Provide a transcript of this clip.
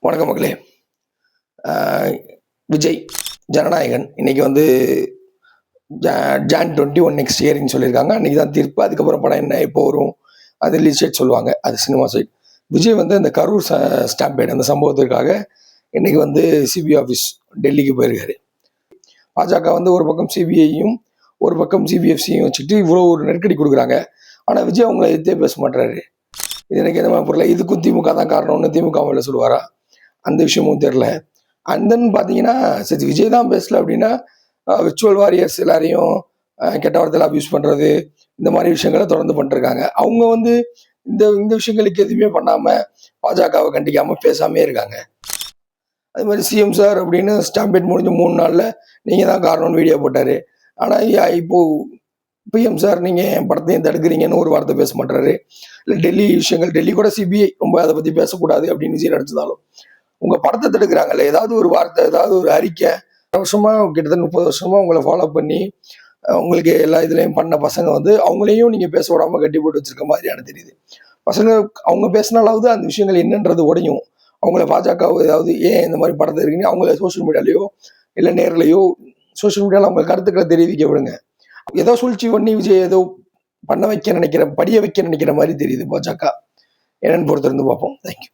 வணக்கம் மக்களே. விஜய் ஜனநாயகன் இன்னைக்கு வந்து ஜான் 21 நெக்ஸ்ட் இயர்னு சொல்லியிருக்காங்க. அன்றைக்கி தான் தீர்ப்பு. அதுக்கப்புறம் படம் என்ன எப்போ வரும் அது ரிலீஸ் டேட் சொல்லுவாங்க. அது சினிமா சைட். விஜய் வந்து அந்த கரூர் ஸ்டாம்பேட் அந்த சம்பவத்திற்காக இன்றைக்கி வந்து சிபிஐ ஆஃபீஸ் டெல்லிக்கு போயிருக்காரு. பாஜக வந்து ஒரு பக்கம் சிபிஐயும் ஒரு பக்கம் சிபிஎஃப்சியும் வச்சுட்டு இவ்வளோ ஒரு நெருக்கடி கொடுக்குறாங்க. ஆனால் விஜய் அவங்கள எதிர்த்தே பேச மாட்டாரு. இது எனக்கு எந்த மாதிரி பொருள், இதுக்கும் திமுக தான் காரணம்னு திமுக மேலே சொல்லுவாரா? அந்த விஷயமும் தெரில. அண்ட் தென் பார்த்தீங்கன்னா, சரி விஜய் தான் பேசல அப்படின்னா விர்ச்சுவல் வாரியர்ஸ் எல்லாரையும் கெட்ட வார்த்தையில் அப்யூஸ் பண்ணுறது, இந்த மாதிரி விஷயங்களை தொடர்ந்து பண்ணிருக்காங்க. அவங்க வந்து இந்த இந்த விஷயங்களுக்கு எதுவுமே பண்ணாமல் பாஜகவை கண்டிக்காமல் பேசாமே இருக்காங்க. அது மாதிரி சிஎம் சார் அப்படின்னு ஸ்டாம்பேட் முடிஞ்ச 3 நாளில் நீங்கள் தான் காரணம்னு வீடியோ போட்டார். ஆனால் இப்போது பிஎம் சார் நீங்கள் என் படத்தையும் தடுக்கிறீங்கன்னு ஒரு வார்த்தை பேச மாட்டாரு. இல்லை டெல்லி விஷயங்கள், டெல்லி கூட சிபிஐ ரொம்ப அதை பற்றி பேசக்கூடாது அப்படின்னு விஜய் நடிச்சதாலும் உங்கள் படத்தை தடுக்கிறாங்கல்ல, ஏதாவது ஒரு வார்த்தை, ஏதாவது ஒரு அறிக்கை. வருஷமாக கிட்டத்தட்ட 30 வருஷமாக உங்களை ஃபாலோ பண்ணி உங்களுக்கு எல்லா இதுலேயும் பண்ண பசங்க வந்து அவங்களையும் நீங்கள் பேச விடாமல் கட்டி போட்டு வச்சுருக்க மாதிரியான தெரியுது. பசங்க அவங்க பேசினாலாவது அந்த விஷயங்கள் என்னன்றது உடையும். அவங்கள பாஜக ஏதாவது ஏன் இந்த மாதிரி படத்தை இருக்குன்னு அவங்கள சோஷியல் மீடியாலேயோ இல்லை நேர்லையோ சோஷியல் மீடியாவில் அவங்க கருத்துக்களை தெரிவிக்க விடுங்க. ஏதோ சூழ்ச்சி பண்ணி விஜய் ஏதோ பண்ண வைக்க நினைக்கிற, படிய வைக்க நினைக்கிற மாதிரி தெரியுது பாஜக. என்னன்னு பொறுத்திருந்து பார்ப்போம். தேங்க்யூ.